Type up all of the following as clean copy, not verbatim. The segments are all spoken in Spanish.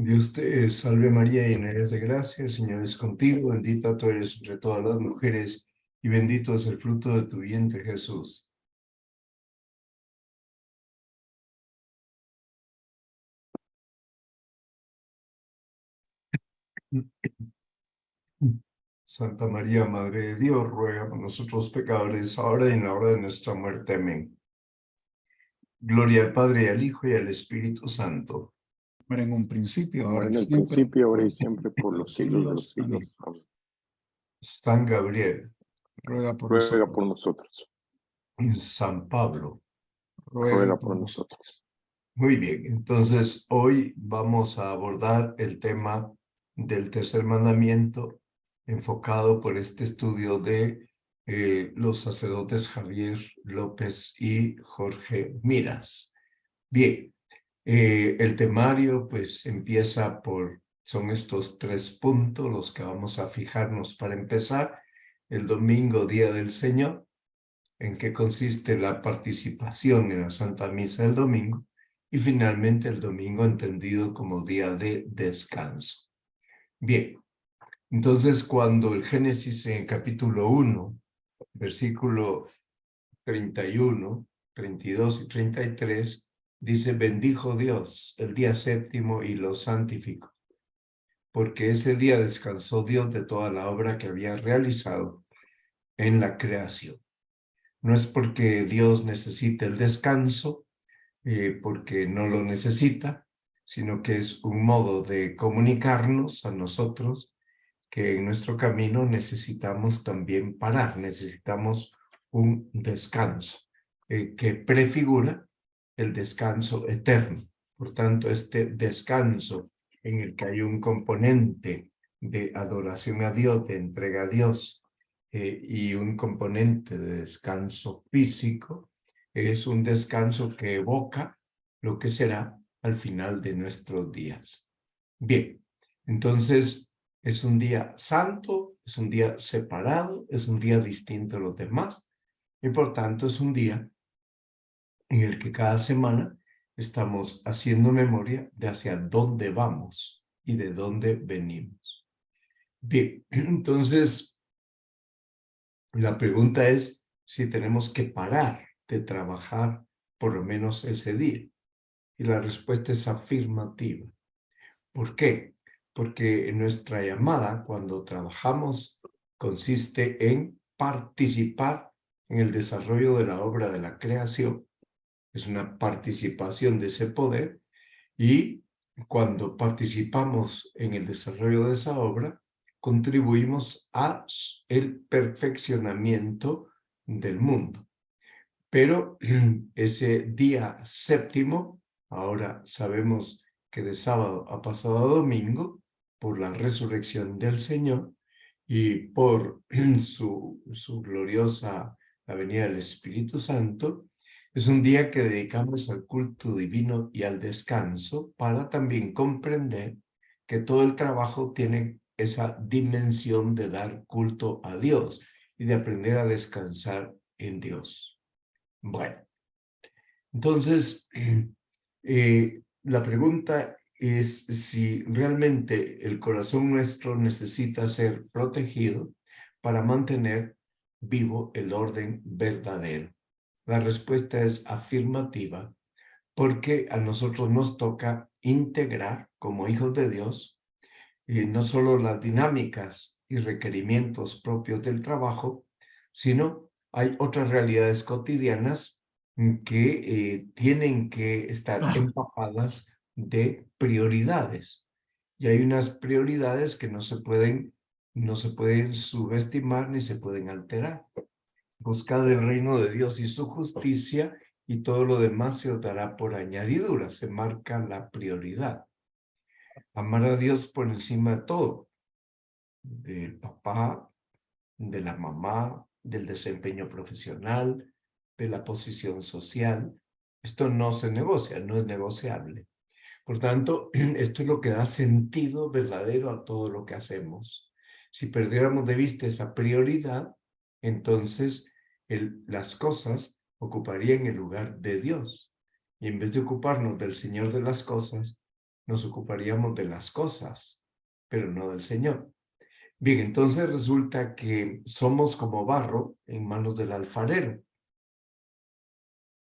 Dios te salve María, llena eres de gracia, el Señor es contigo, bendita tú eres entre todas las mujeres, y bendito es el fruto de tu vientre, Jesús. Santa María, Madre de Dios, ruega por nosotros pecadores, ahora y en la hora de nuestra muerte. Amén. Gloria al Padre, y al Hijo, y al Espíritu Santo. Era en un principio, Ahora ahora y en el siempre, principio, ahora y por siempre, por los siglos de los siglos. Amén. Amén. San Gabriel, Ruega por Ruega por nosotros. nosotros. San Pablo. Ruega Ruega por nosotros. Muy bien, entonces hoy vamos a abordar el tema del tercer mandamiento enfocado por este estudio de los sacerdotes Javier López y Jorge Miras. Bien, el temario pues empieza son estos 3 puntos los que vamos a fijarnos para empezar. El domingo, Día del Señor, en qué consiste la participación en la Santa Misa del domingo, y finalmente el domingo entendido como día de descanso. Bien, entonces cuando el Génesis en el capítulo 1, versículo 31, 32 y 33, dice: bendijo Dios el día séptimo y lo santificó, porque ese día descansó Dios de toda la obra que había realizado en la creación. No es porque Dios necesite el descanso, porque no lo necesita, sino que es un modo de comunicarnos a nosotros que en nuestro camino necesitamos también parar, necesitamos un descanso que prefigura el descanso eterno. Por tanto, este descanso en el que hay un componente de adoración a Dios, de entrega a Dios, y un componente de descanso físico, es un descanso que evoca lo que será al final de nuestros días. Bien, entonces es un día santo, es un día separado, es un día distinto a los demás, y por tanto es un día en el que cada semana estamos haciendo memoria de hacia dónde vamos y de dónde venimos. Bien, entonces la pregunta es si tenemos que parar de trabajar por lo menos ese día. Y la respuesta es afirmativa. ¿Por qué? Porque nuestra llamada cuando trabajamos consiste en participar en el desarrollo de la obra de la creación. Es una participación de ese poder, y cuando participamos en el desarrollo de esa obra, contribuimos a el perfeccionamiento del mundo. Pero ese día séptimo, ahora sabemos que de sábado ha pasado a domingo, por la resurrección del Señor y por su gloriosa la venida del Espíritu Santo, es un día que dedicamos al culto divino y al descanso para también comprender que todo el trabajo tiene esa dimensión de dar culto a Dios y de aprender a descansar en Dios. Bueno, entonces la pregunta es si realmente el corazón nuestro necesita ser protegido para mantener vivo el orden verdadero. La respuesta es afirmativa, porque a nosotros nos toca integrar como hijos de Dios no solo las dinámicas y requerimientos propios del trabajo, sino hay otras realidades cotidianas que tienen que estar empapadas de prioridades. Y hay unas prioridades que no se pueden subestimar ni se pueden alterar. Buscad el reino de Dios y su justicia, y todo lo demás se os dará por añadidura. Se marca la prioridad. Amar a Dios por encima de todo, del papá, de la mamá, del desempeño profesional, de la posición social. Esto no se negocia, no es negociable. Por tanto, esto es lo que da sentido verdadero a todo lo que hacemos. Si perdiéramos de vista esa prioridad, entonces las cosas ocuparían el lugar de Dios. Y en vez de ocuparnos del Señor de las cosas, nos ocuparíamos de las cosas, pero no del Señor. Bien, entonces resulta que somos como barro en manos del alfarero.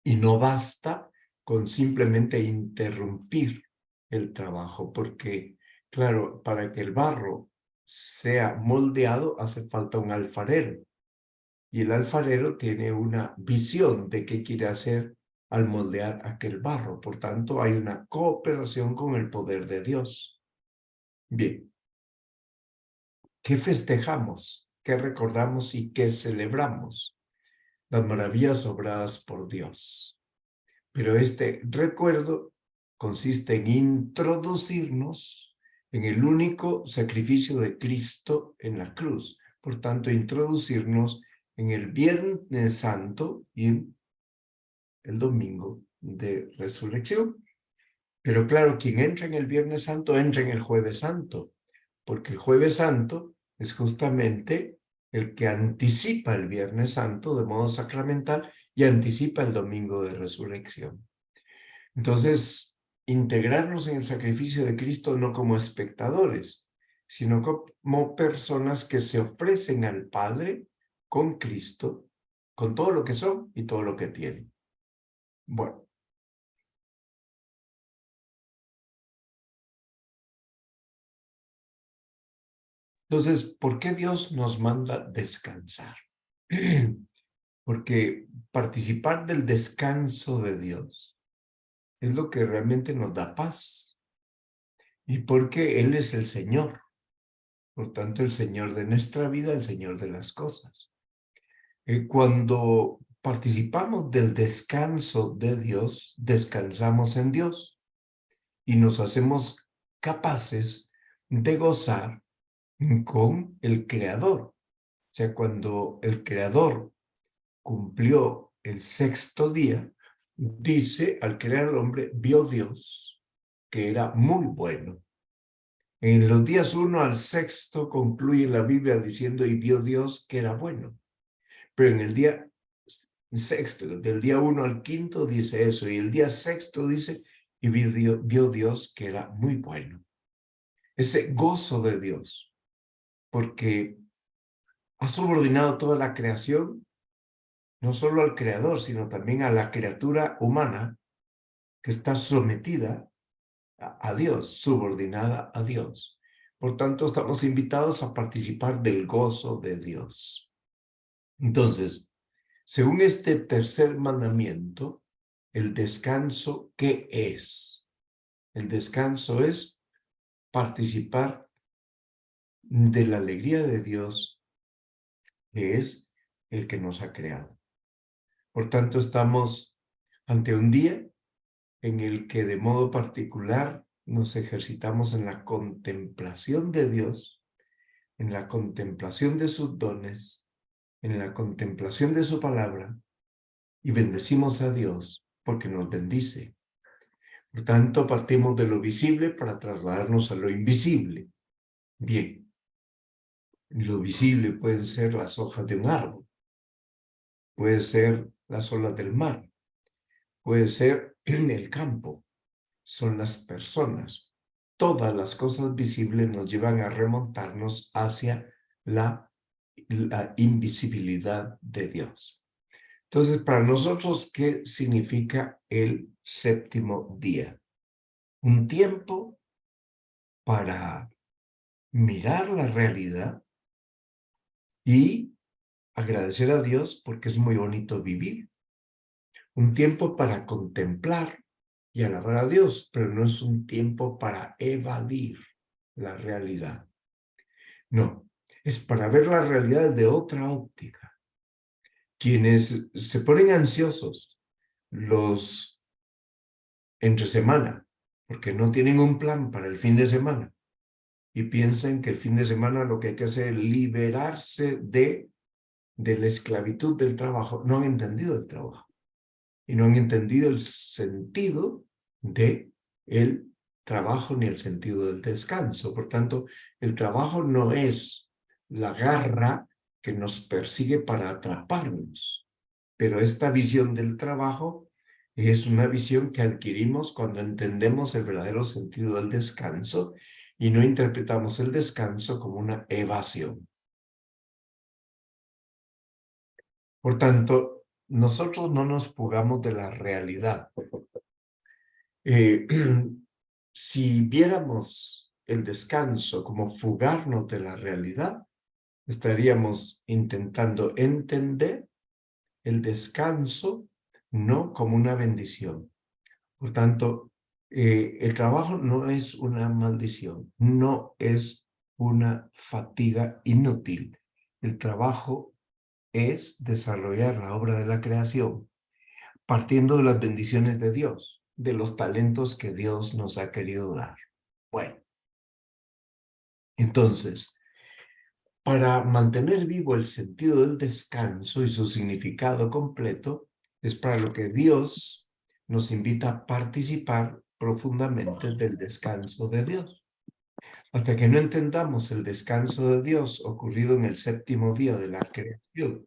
Y no basta con simplemente interrumpir el trabajo, porque, claro, para que el barro sea moldeado hace falta un alfarero. Y el alfarero tiene una visión de qué quiere hacer al moldear aquel barro. Por tanto, hay una cooperación con el poder de Dios. Bien. ¿Qué festejamos? ¿Qué recordamos y qué celebramos? Las maravillas obradas por Dios. Pero este recuerdo consiste en introducirnos en el único sacrificio de Cristo en la cruz. Por tanto, introducirnos en el Viernes Santo y en el Domingo de Resurrección. Pero claro, quien entra en el Viernes Santo, entra en el Jueves Santo, porque el Jueves Santo es justamente el que anticipa el Viernes Santo de modo sacramental y anticipa el Domingo de Resurrección. Entonces, integrarnos en el sacrificio de Cristo no como espectadores, sino como personas que se ofrecen al Padre con Cristo, con todo lo que son y todo lo que tienen. Bueno. Entonces, ¿por qué Dios nos manda descansar? Porque participar del descanso de Dios es lo que realmente nos da paz. Y porque Él es el Señor. Por tanto, el Señor de nuestra vida, el Señor de las cosas. Cuando participamos del descanso de Dios, descansamos en Dios y nos hacemos capaces de gozar con el Creador. O sea, cuando el Creador cumplió el sexto día, dice, al crear al hombre, vio Dios que era muy bueno. En los días 1 al 6 concluye la Biblia diciendo, y vio Dios que era bueno. Pero en el día sexto, del día 1 al 5 dice eso, y el día 6 dice, y vio Dios que era muy bueno. Ese gozo de Dios, porque ha subordinado toda la creación, no solo al Creador, sino también a la criatura humana que está sometida a Dios, subordinada a Dios. Por tanto, estamos invitados a participar del gozo de Dios. Entonces, según este tercer mandamiento, el descanso, ¿qué es? El descanso es participar de la alegría de Dios, que es el que nos ha creado. Por tanto, estamos ante un día en el que de modo particular nos ejercitamos en la contemplación de Dios, en la contemplación de sus dones, en la contemplación de su palabra, y bendecimos a Dios porque nos bendice. Por tanto, partimos de lo visible para trasladarnos a lo invisible. Bien, lo visible pueden ser las hojas de un árbol, puede ser las olas del mar, puede ser el campo, son las personas. Todas las cosas visibles nos llevan a remontarnos hacia la invisibilidad de Dios. Entonces, para nosotros, ¿qué significa el séptimo día? Un tiempo para mirar la realidad y agradecer a Dios porque es muy bonito vivir. Un tiempo para contemplar y alabar a Dios, pero no es un tiempo para evadir la realidad. No, es para ver la realidad desde otra óptica. Quienes se ponen ansiosos los entre semana, porque no tienen un plan para el fin de semana, y piensan que el fin de semana lo que hay que hacer es liberarse de la esclavitud del trabajo. No han entendido el trabajo y no han entendido el sentido de el trabajo ni el sentido del descanso. Por tanto, el trabajo no es la garra que nos persigue para atraparnos, pero esta visión del trabajo Es una visión que adquirimos cuando entendemos el verdadero sentido del descanso y no interpretamos el descanso como una evasión. Por tanto, nosotros no nos fugamos de la realidad. Si viéramos el descanso como fugarnos de la realidad, estaríamos intentando entender el descanso no como una bendición. Por tanto, el trabajo no es una maldición, no es una fatiga inútil. El trabajo es desarrollar la obra de la creación, partiendo de las bendiciones de Dios, de los talentos que Dios nos ha querido dar. Bueno, entonces, para mantener vivo el sentido del descanso y su significado completo, es para lo que Dios nos invita a participar profundamente del descanso de Dios. Hasta que no entendamos el descanso de Dios ocurrido en el séptimo día de la creación,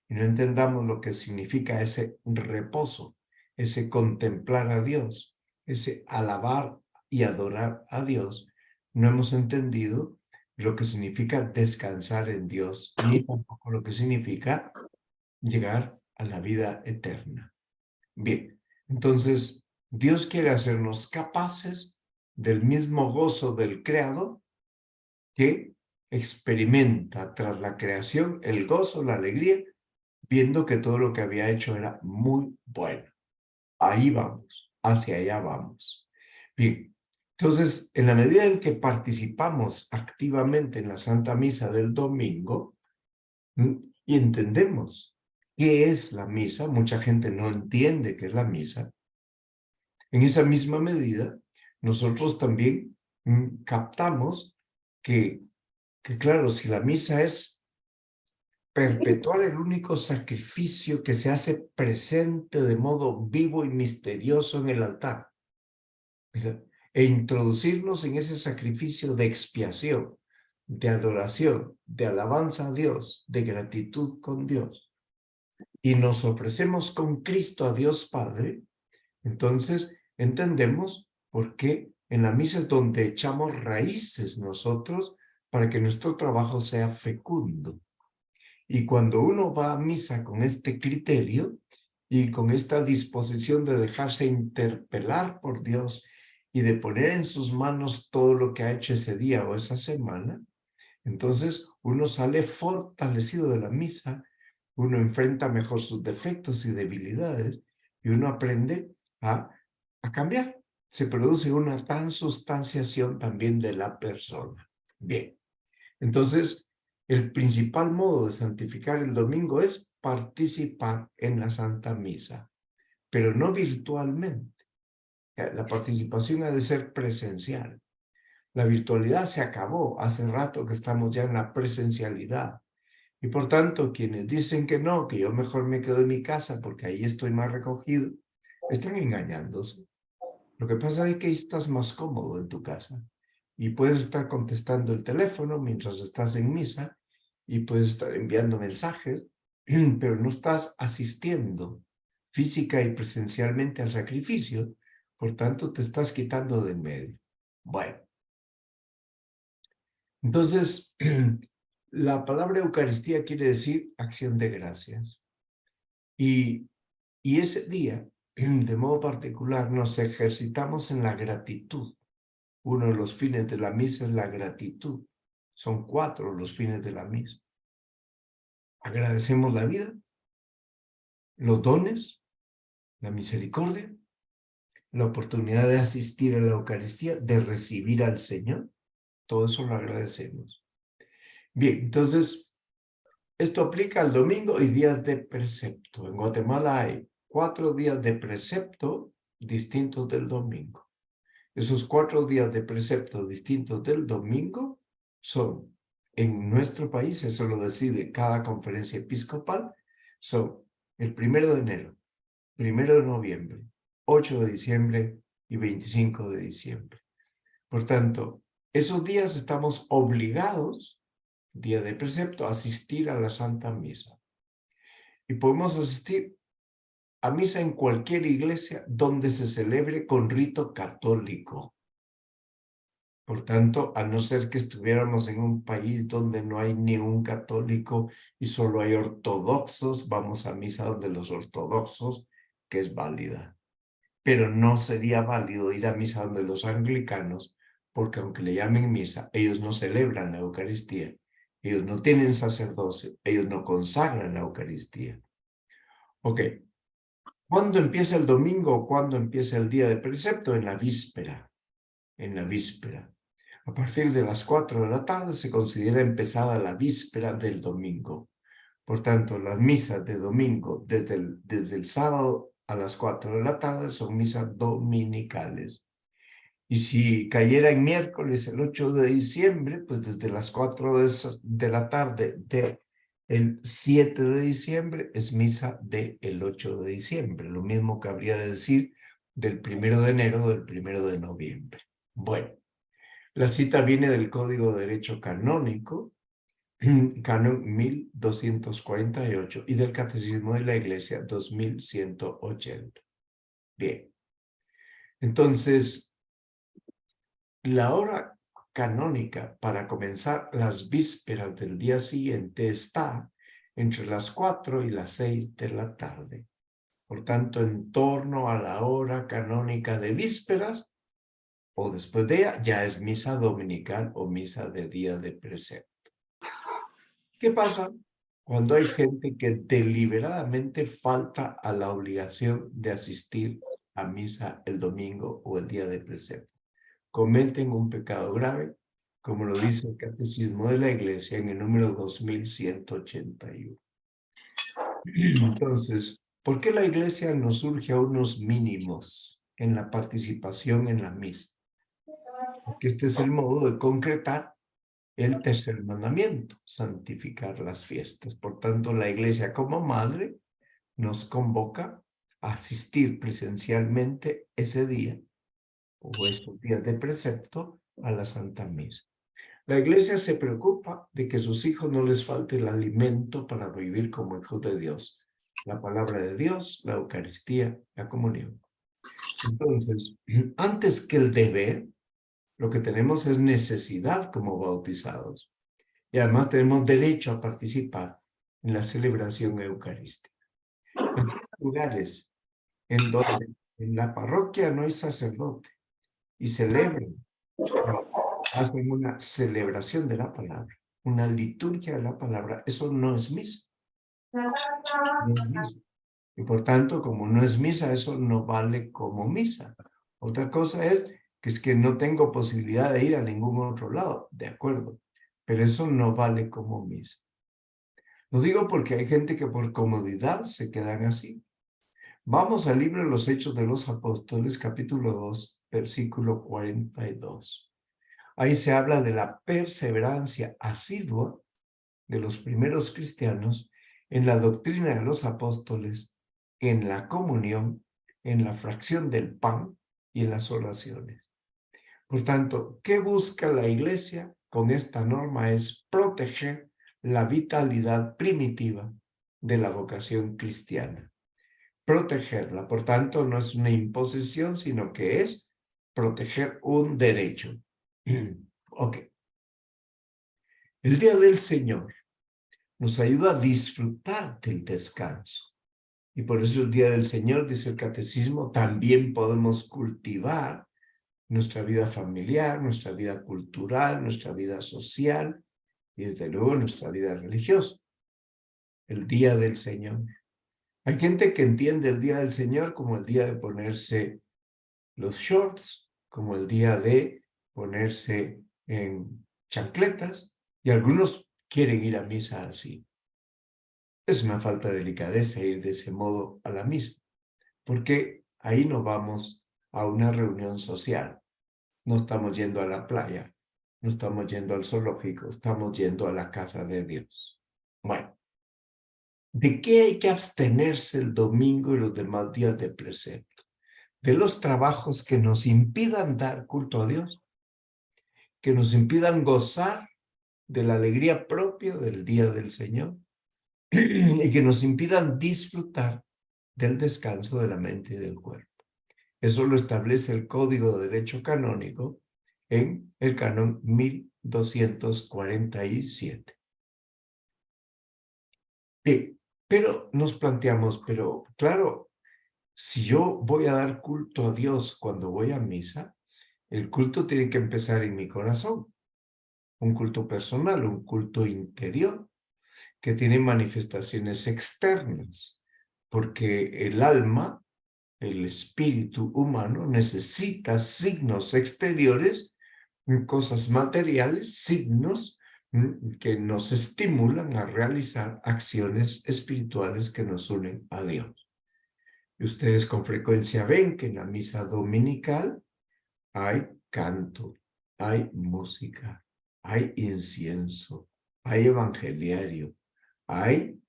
y no entendamos lo que significa ese reposo, ese contemplar a Dios, ese alabar y adorar a Dios, no hemos entendido lo que significa descansar en Dios, ni tampoco lo que significa llegar a la vida eterna. Bien, entonces Dios quiere hacernos capaces del mismo gozo del Creador que experimenta tras la creación el gozo, la alegría, viendo que todo lo que había hecho era muy bueno. Ahí vamos, hacia allá vamos. Bien, entonces, en la medida en que participamos activamente en la Santa Misa del domingo y entendemos qué es la misa, mucha gente no entiende qué es la misa, en esa misma medida, nosotros también captamos que claro, si la misa es perpetuar el único sacrificio que se hace presente de modo vivo y misterioso en el altar, ¿verdad? E introducirnos en ese sacrificio de expiación, de adoración, de alabanza a Dios, de gratitud con Dios, y nos ofrecemos con Cristo a Dios Padre, entonces entendemos por qué en la misa es donde echamos raíces nosotros para que nuestro trabajo sea fecundo. Y cuando uno va a misa con este criterio y con esta disposición de dejarse interpelar por Dios y de poner en sus manos todo lo que ha hecho ese día o esa semana, entonces uno sale fortalecido de la misa, uno enfrenta mejor sus defectos y debilidades y uno aprende a cambiar. Se produce una transustanciación también de la persona. Bien, entonces el principal modo de santificar el domingo es participar en la Santa Misa, pero no virtualmente. La participación ha de ser presencial. La virtualidad se acabó. Hace rato que estamos ya en la presencialidad. Y por tanto, quienes dicen que no, que yo mejor me quedo en mi casa porque ahí estoy más recogido, están engañándose. Lo que pasa es que estás más cómodo en tu casa y puedes estar contestando el teléfono mientras estás en misa y puedes estar enviando mensajes, pero no estás asistiendo física y presencialmente al sacrificio, por tanto te estás quitando de en medio. Bueno, entonces la palabra Eucaristía quiere decir acción de gracias. Y ese día, de modo particular, nos ejercitamos en la gratitud. Uno de los fines de la misa es la gratitud. Son 4 los fines de la misa. Agradecemos la vida, los dones, la misericordia, la oportunidad de asistir a la Eucaristía, de recibir al Señor. Todo eso lo agradecemos. Bien, entonces, esto aplica al domingo y días de precepto. En Guatemala hay 4 días de precepto distintos del domingo. Esos 4 días de precepto distintos del domingo son, en nuestro país, eso lo decide cada conferencia episcopal, son el 1 de enero, 1 de noviembre, 8 de diciembre y 25 de diciembre. Por tanto, esos días estamos obligados, día de precepto, a asistir a la Santa Misa. Y podemos asistir a misa en cualquier iglesia donde se celebre con rito católico. Por tanto, a no ser que estuviéramos en un país donde no hay ni un católico y solo hay ortodoxos, vamos a misa donde los ortodoxos, que es válida. Pero no sería válido ir a misa donde los anglicanos, porque aunque le llamen misa, ellos no celebran la Eucaristía. Ellos no tienen sacerdocio, ellos no consagran la Eucaristía. Ok. ¿Cuándo empieza el domingo o cuándo empieza el día de precepto? En la víspera. En la víspera. A partir de las 4 de la tarde se considera empezada la víspera del domingo. Por tanto, las misas de domingo desde el sábado a las 4 de la tarde son misas dominicales. Y si cayera en miércoles el 8 de diciembre, pues desde las 4 de la tarde del 7 de diciembre es misa del 8 de diciembre. Lo mismo cabría decir del 1 de enero o del 1 de noviembre. Bueno, la cita viene del Código de Derecho Canónico, Canon 1248, y del Catecismo de la Iglesia 2180. Bien. Entonces, la hora canónica para comenzar las vísperas del día siguiente está entre las 4 y las 6 de la tarde. Por tanto, en torno a la hora canónica de vísperas, o después de ella, ya es misa dominical o misa de día de precepto. ¿Qué pasa cuando hay gente que deliberadamente falta a la obligación de asistir a misa el domingo o el día de precepto? Cometen un pecado grave, como lo dice el Catecismo de la Iglesia en el número 2181. Entonces, ¿por qué la Iglesia nos urge a unos mínimos en la participación en la misa? Porque este es el modo de concretar el tercer mandamiento, santificar las fiestas. Por tanto, la Iglesia como madre nos convoca a asistir presencialmente ese día o esos días de precepto a la Santa Misa. La Iglesia se preocupa de que a sus hijos no les falte el alimento para vivir como hijos de Dios. La palabra de Dios, la Eucaristía, la comunión. Entonces, antes que el deber, lo que tenemos es necesidad como bautizados. Y además tenemos derecho a participar en la celebración eucarística. En lugares en donde en la parroquia no hay sacerdote y celebran, hacen una celebración de la palabra, una liturgia de la palabra, eso no es misa. No es misa. Y por tanto, como no es misa, eso no vale como misa. Otra cosa es que no tengo posibilidad de ir a ningún otro lado, de acuerdo, pero eso no vale como misa. Lo digo porque hay gente que por comodidad se quedan así. Vamos al libro de los Hechos de los Apóstoles, capítulo 2, versículo 42. Ahí se habla de la perseverancia asidua de los primeros cristianos en la doctrina de los apóstoles, en la comunión, en la fracción del pan y en las oraciones. Por tanto, ¿qué busca la Iglesia con esta norma? Es proteger la vitalidad primitiva de la vocación cristiana. Protegerla, por tanto, no es una imposición, sino que es proteger un derecho. Ok. El día del Señor nos ayuda a disfrutar del descanso. Y por eso el día del Señor, dice el Catecismo, también podemos cultivar nuestra vida familiar, nuestra vida cultural, nuestra vida social y desde luego nuestra vida religiosa. El día del Señor. Hay gente que entiende el día del Señor como el día de ponerse los shorts, como el día de ponerse en chancletas, y algunos quieren ir a misa así. Es una falta de delicadeza ir de ese modo a la misa, porque ahí no vamos a una reunión social, no estamos yendo a la playa, no estamos yendo al zoológico, estamos yendo a la casa de Dios. Bueno, ¿de qué hay que abstenerse el domingo y los demás días de precepto? De los trabajos que nos impidan dar culto a Dios, que nos impidan gozar de la alegría propia del día del Señor y que nos impidan disfrutar del descanso de la mente y del cuerpo. Eso lo establece el Código de Derecho Canónico en el canon 1247. Bien, pero nos planteamos, pero claro, si yo voy a dar culto a Dios cuando voy a misa, el culto tiene que empezar en mi corazón. Un culto personal, un culto interior, que tiene manifestaciones externas, porque el alma, el espíritu humano, necesita signos exteriores, cosas materiales, signos que nos estimulan a realizar acciones espirituales que nos unen a Dios. Y ustedes con frecuencia ven que en la misa dominical hay canto, hay música, hay incienso, hay evangeliario, hay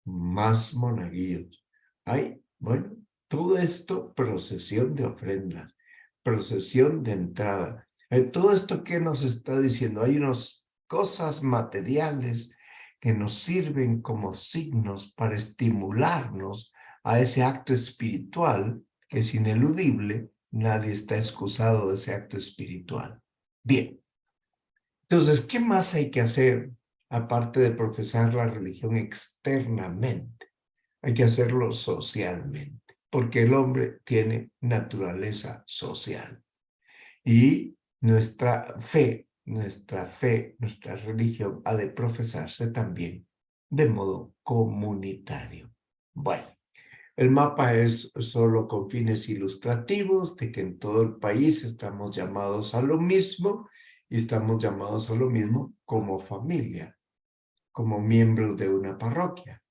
más monaguillos, hay, bueno, todo esto, procesión de ofrendas, procesión de entrada. Todo esto que nos está diciendo, hay unas cosas materiales que nos sirven como signos para estimularnos a ese acto espiritual que es ineludible. Nadie está excusado de ese acto espiritual. Bien. Entonces, ¿qué más hay que hacer aparte de profesar la religión externamente? Hay que hacerlo socialmente, porque el hombre tiene naturaleza social. Y nuestra fe, nuestra religión ha de profesarse también de modo comunitario. Bueno. El mapa es solo con fines ilustrativos de que en todo el país estamos llamados a lo mismo y estamos llamados a lo mismo como familia, como miembros de una parroquia,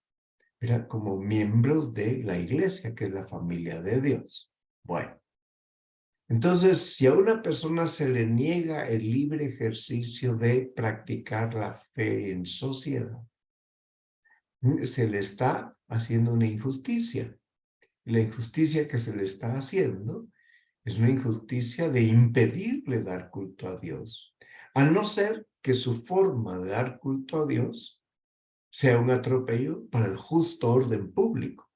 ¿verdad? Como miembros de la iglesia, que es la familia de Dios. Bueno, entonces, si a una persona se le niega el libre ejercicio de practicar la fe en sociedad, se le está haciendo una injusticia. La injusticia que se le está haciendo es una injusticia de impedirle dar culto a Dios, a no ser que su forma de dar culto a Dios sea un atropello para el justo orden público.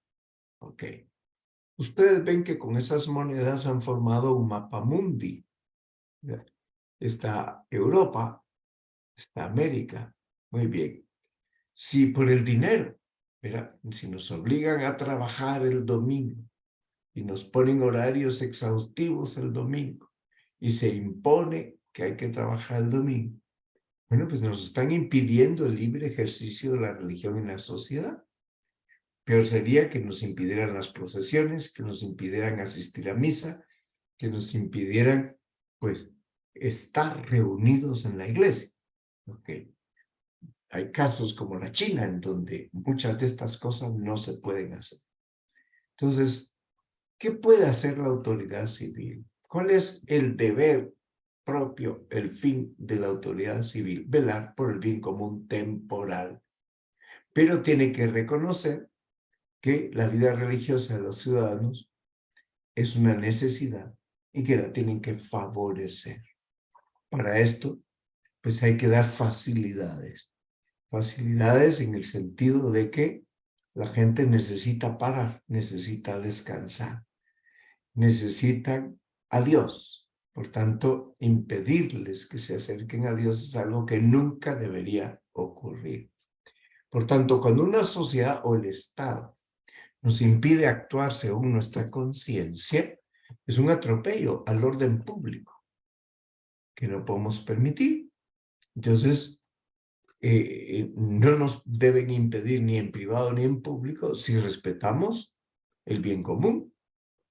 Ok. Ustedes ven que con esas monedas han formado un mapa mundi. Está Europa, está América. Muy bien. Si por el dinero, mira, si nos obligan a trabajar el domingo, y nos ponen horarios exhaustivos el domingo y se impone que hay que trabajar el domingo, bueno, pues nos están impidiendo el libre ejercicio de la religión en la sociedad. Peor sería que nos impidieran las procesiones, que nos impidieran asistir a misa, que nos impidieran, pues, estar reunidos en la iglesia. Okay. Hay casos como la China en donde muchas de estas cosas no se pueden hacer. Entonces, ¿qué puede hacer la autoridad civil? ¿Cuál es el deber propio, el fin de la autoridad civil? Velar por el bien común temporal. Pero tiene que reconocer que la vida religiosa de los ciudadanos es una necesidad y que la tienen que favorecer. Para esto, pues hay que dar facilidades. Facilidades en el sentido de que la gente necesita parar, necesita descansar. Necesitan a Dios. Por tanto, impedirles que se acerquen a Dios es algo que nunca debería ocurrir. Por tanto, cuando una sociedad o el Estado nos impide actuar según nuestra conciencia, es un atropello al orden público que no podemos permitir. Entonces, no nos deben impedir ni en privado ni en público si respetamos el bien común.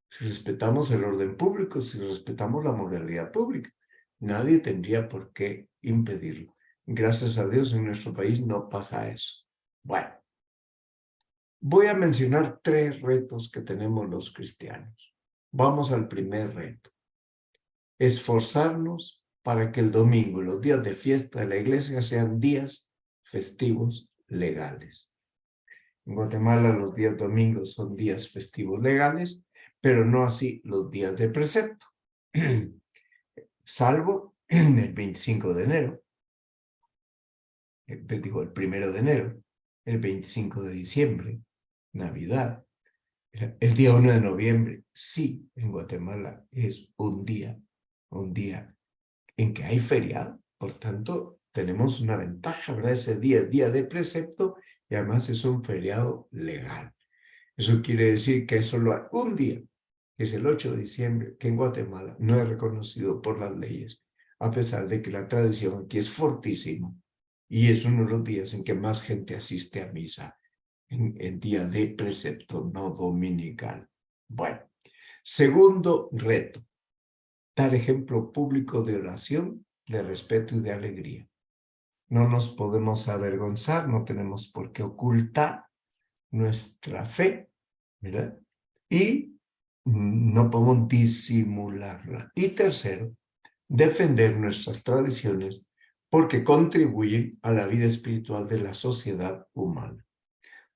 Si respetamos el orden público, si respetamos la moralidad pública, nadie tendría por qué impedirlo. Gracias a Dios en nuestro país no pasa eso. Bueno, voy a mencionar 3 retos que tenemos los cristianos. Vamos al primer reto. Esforzarnos para que el domingo y los días de fiesta de la iglesia sean días festivos legales. En Guatemala los días domingos son días festivos legales, pero no así los días de precepto, salvo el 25 de enero, el 1 de enero, el 25 de diciembre, Navidad, El día 1 de noviembre, sí, en Guatemala es un día en que hay feriado. Por tanto, tenemos una ventaja, ¿verdad? Ese día es día de precepto y además es un feriado legal. Eso quiere decir que solo hay un día, que es el 8 de diciembre, que en Guatemala no es reconocido por las leyes, a pesar de que la tradición aquí es fortísima. Y es uno de los días en que más gente asiste a misa, en día de precepto no dominical. Bueno, segundo reto, dar ejemplo público de oración, de respeto y de alegría. No nos podemos avergonzar, no tenemos por qué ocultar nuestra fe, ¿verdad? Y no podemos disimularla. Y tercero, defender nuestras tradiciones porque contribuyen a la vida espiritual de la sociedad humana.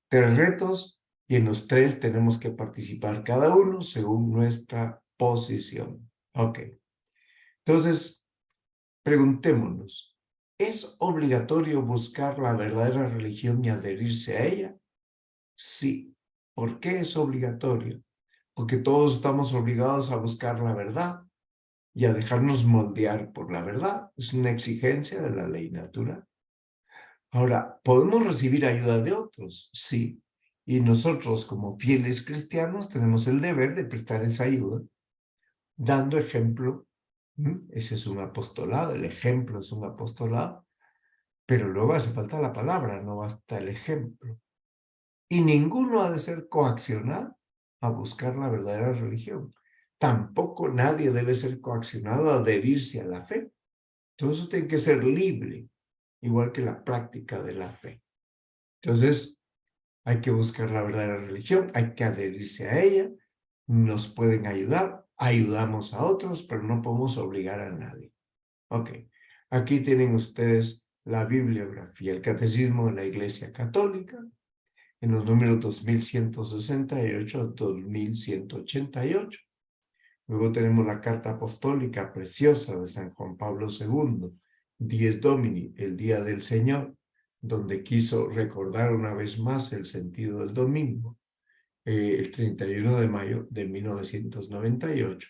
3 retos y en los 3 tenemos que participar cada uno según nuestra posición. Ok. Entonces, preguntémonos, ¿es obligatorio buscar la verdadera religión y adherirse a ella? Sí. ¿Por qué es obligatorio? Porque todos estamos obligados a buscar la verdad y a dejarnos moldear por la verdad. Es una exigencia de la ley natural. Ahora, ¿podemos recibir ayuda de otros? Sí. Y nosotros, como fieles cristianos, tenemos el deber de prestar esa ayuda, dando ejemplo. Ese es un apostolado, el ejemplo es un apostolado, pero luego hace falta la palabra, no basta el ejemplo. Y ninguno ha de ser coaccionado a buscar la verdadera religión. Tampoco nadie debe ser coaccionado a adherirse a la fe. Todo eso tiene que ser libre, igual que la práctica de la fe. Entonces, hay que buscar la verdadera religión, hay que adherirse a ella, nos pueden ayudar, ayudamos a otros, pero no podemos obligar a nadie. Ok, aquí tienen ustedes la bibliografía, el Catecismo de la Iglesia Católica, en los números 2168 a 2188. Luego tenemos la Carta Apostólica Preciosa de San Juan Pablo II, Dies Domini, el Día del Señor, donde quiso recordar una vez más el sentido del domingo, el 31 de mayo de 1998.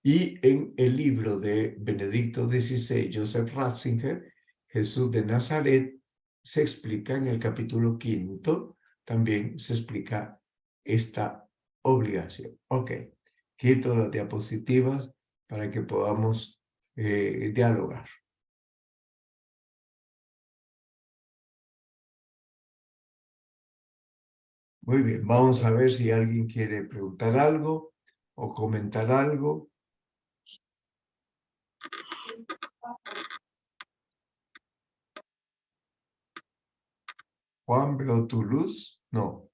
Y en el libro de Benedicto XVI, Joseph Ratzinger, Jesús de Nazaret, se explica en el capítulo 5, también se explica esta obligación. Ok, quito las diapositivas para que podamos dialogar. Muy bien, vamos a ver si alguien quiere preguntar algo o comentar algo. Juan, ¿veo tu luz? No.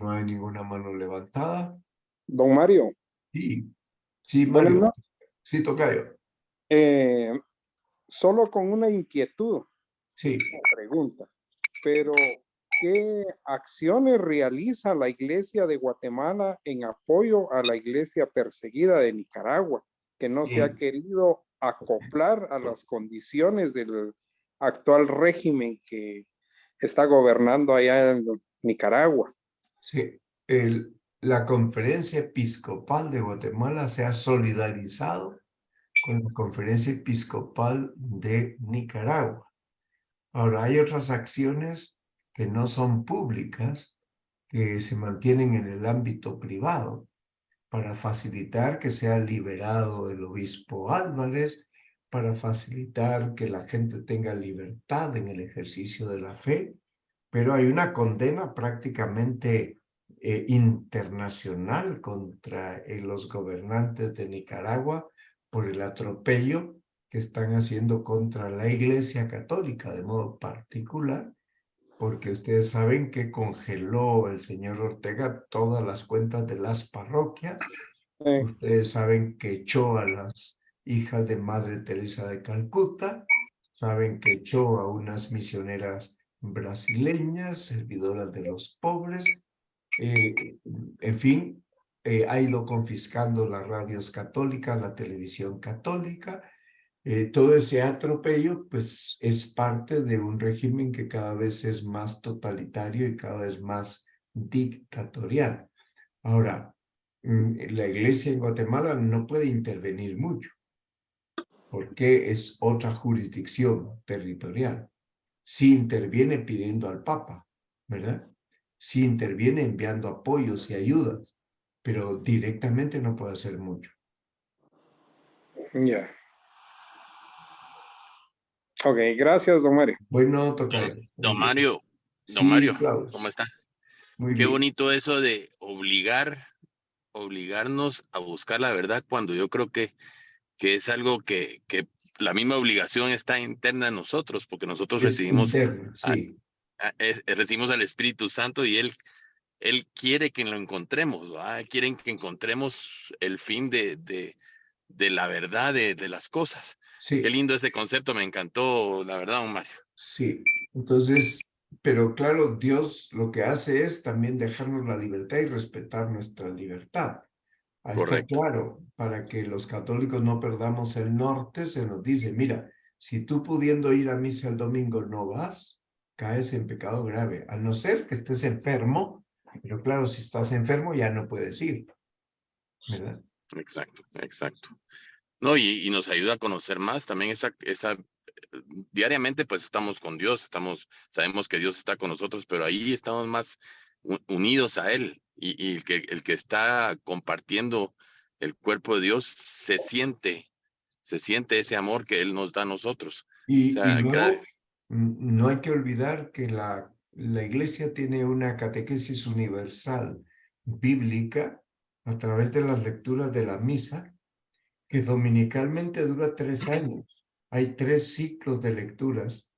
No hay ninguna mano levantada. Don Mario, Sí, sí, buenas Mario. noches. Sí, tocayo. Solo con una inquietud, Sí. pregunta, pero ¿qué acciones realiza la Iglesia de Guatemala en apoyo a la Iglesia perseguida de Nicaragua, que no se ha querido acoplar a las condiciones del actual régimen que está gobernando allá en Nicaragua? Sí, la Conferencia Episcopal de Guatemala se ha solidarizado con la Conferencia Episcopal de Nicaragua. Ahora, hay otras acciones que no son públicas, que se mantienen en el ámbito privado, para facilitar que sea liberado el obispo Álvarez, para facilitar que la gente tenga libertad en el ejercicio de la fe, pero hay una condena prácticamente internacional contra los gobernantes de Nicaragua por el atropello que están haciendo contra la Iglesia Católica de modo particular, porque ustedes saben que congeló el señor Ortega todas las cuentas de las parroquias. Ustedes saben que echó a las hijas de Madre Teresa de Calcuta, saben que echó a unas misioneras brasileñas, servidoras de los pobres. En fin, ha ido confiscando las radios católicas, la televisión católica. todo ese atropello pues es parte de un régimen que cada vez es más totalitario y cada vez más dictatorial. Ahora, la iglesia en Guatemala no puede intervenir mucho porque es otra jurisdicción territorial. Sí interviene pidiendo al Papa, ¿verdad? Sí interviene enviando apoyos y ayudas, pero directamente no puede hacer mucho. Ya. Ok, gracias, don Mario. Bueno, tocayo. Muy Don bien. Mario, don Mario, Sí, Klaus. ¿cómo está? Muy Qué bien. bonito eso de obligarnos a buscar la verdad cuando yo creo que es algo que la misma obligación está interna en nosotros, porque nosotros Es interno, sí. recibimos al Espíritu Santo y Él quiere que lo encontremos, ¿verdad? Quieren que encontremos el fin de la verdad de las cosas. Sí. Qué lindo ese concepto, me encantó, la verdad, don Mario. Sí, entonces, pero claro, Dios lo que hace es también dejarnos la libertad y respetar nuestra libertad. Ahí está Correcto. claro, para que los católicos no perdamos el norte, se nos dice, mira, si tú pudiendo ir a misa el domingo no vas, caes en pecado grave, a no ser que estés enfermo, pero claro, si estás enfermo ya no puedes ir, ¿verdad? Exacto, exacto. No, y nos ayuda a conocer más también diariamente pues estamos con Dios, sabemos que Dios está con nosotros, pero ahí estamos más unidos a Él y el que está compartiendo el cuerpo de Dios se siente ese amor que Él nos da a nosotros. O Y sea, luego, no hay que olvidar que la iglesia tiene una catequesis universal bíblica a través de las lecturas de la misa, que dominicalmente dura 3 años. Hay 3 ciclos de lecturas.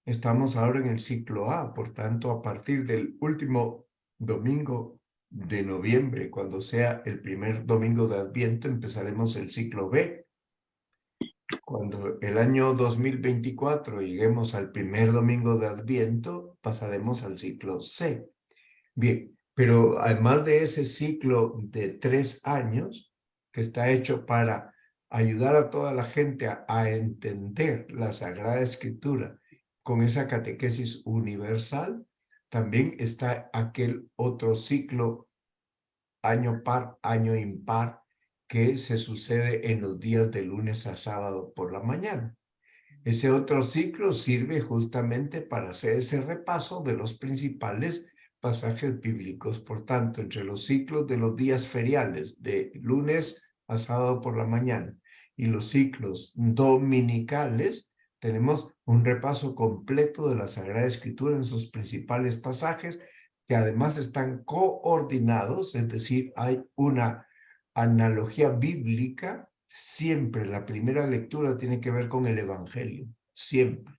Estamos ahora en el ciclo A, por tanto, a partir del último domingo de noviembre, cuando sea el primer domingo de Adviento, empezaremos el ciclo B. Cuando el año 2024 lleguemos al primer domingo de Adviento, pasaremos al ciclo C. Bien, pero además de ese ciclo de 3 años, que está hecho para ayudar a toda la gente a entender la Sagrada Escritura con esa catequesis universal, también está aquel otro ciclo año par, año impar, que se sucede en los días de lunes a sábado por la mañana. Ese otro ciclo sirve justamente para hacer ese repaso de los principales pasajes bíblicos. Por tanto, entre los ciclos de los días feriales, de lunes a sábado por la mañana, y los ciclos dominicales, tenemos un repaso completo de la Sagrada Escritura en sus principales pasajes, que además están coordinados, es decir, hay una analogía bíblica. Siempre la primera lectura tiene que ver con el Evangelio, siempre.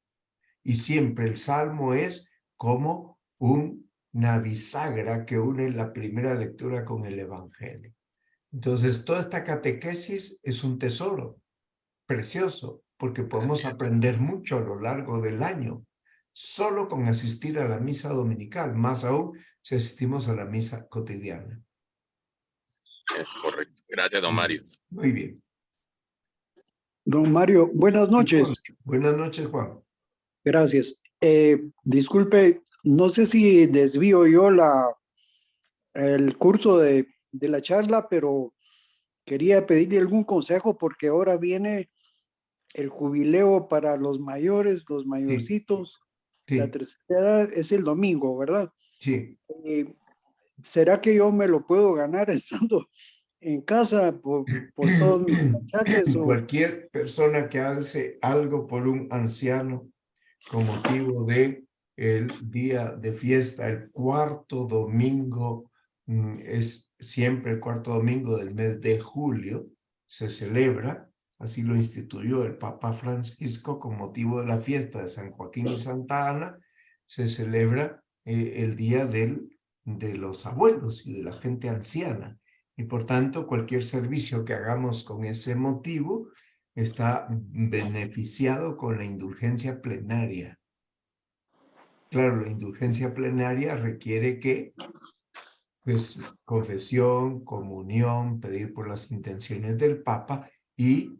Y siempre el Salmo es como una bisagra que une la primera lectura con el Evangelio. Entonces, toda esta catequesis es un tesoro precioso, porque podemos aprender mucho a lo largo del año, solo con asistir a la misa dominical, más aún si asistimos a la misa cotidiana. es correcto. Gracias, don Mario. Muy bien. Don Mario, buenas noches. Buenas noches, Juan. Gracias. Disculpe, no sé si desvío yo el curso de la charla, pero quería pedirle algún consejo porque ahora viene el jubileo para los mayores, los mayorcitos. La Sí, tercera edad es el domingo, ¿verdad? sí. ¿Será que yo me lo puedo ganar estando en casa por todos mis achaques? Cualquier persona que hace algo por un anciano con motivo de el día de fiesta, el cuarto domingo, es siempre el cuarto domingo del mes de julio, se celebra, así lo instituyó el Papa Francisco con motivo de la fiesta de San Joaquín y Santa Ana, se celebra el día de los abuelos y de la gente anciana. Y por tanto, cualquier servicio que hagamos con ese motivo está beneficiado con la indulgencia plenaria. Claro, la indulgencia plenaria requiere que, pues, confesión, comunión, pedir por las intenciones del Papa y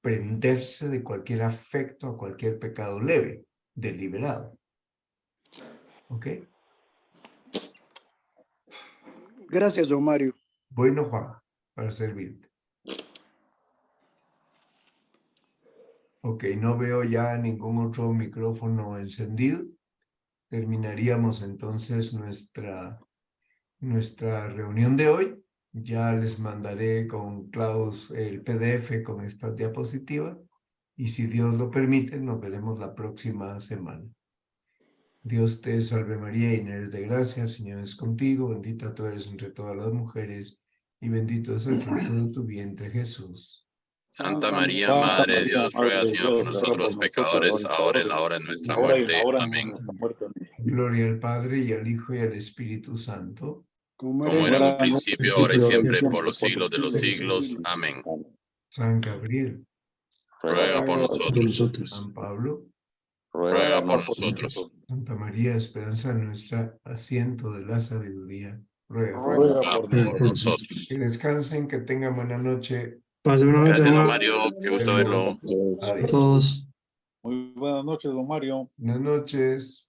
desprenderse de cualquier afecto a cualquier pecado leve, deliberado. ¿Ok? Gracias, don Mario. Bueno, Juan, para servirte. Ok, no veo ya ningún otro micrófono encendido. Terminaríamos entonces nuestra reunión de hoy. Ya les mandaré con Klaus el PDF con estas diapositivas. Y si Dios lo permite, nos veremos la próxima semana. Dios te salve María, llena eres de gracia, el Señor es contigo, bendita tú eres entre todas las mujeres, y bendito es el fruto de tu vientre, Jesús. Santa María, Madre de Dios, ruega, Señor, por nosotros los pecadores, ahora y en la hora de nuestra muerte. Amén. Gloria al Padre, y al Hijo, y al Espíritu Santo. Como era en un principio, ahora y siempre, por los siglos de los siglos. Amén. San Gabriel, Ruega por nosotros. San Pablo, Ruega por nosotros. Santa María, esperanza nuestra, asiento de la sabiduría, ruega. Ruega por nosotros. Que descansen, que tengan buena noche. Pase una noche, Gracias, don Juan. Mario. Qué gusto verlo. A todos. Muy buenas noches, don Mario. Buenas noches.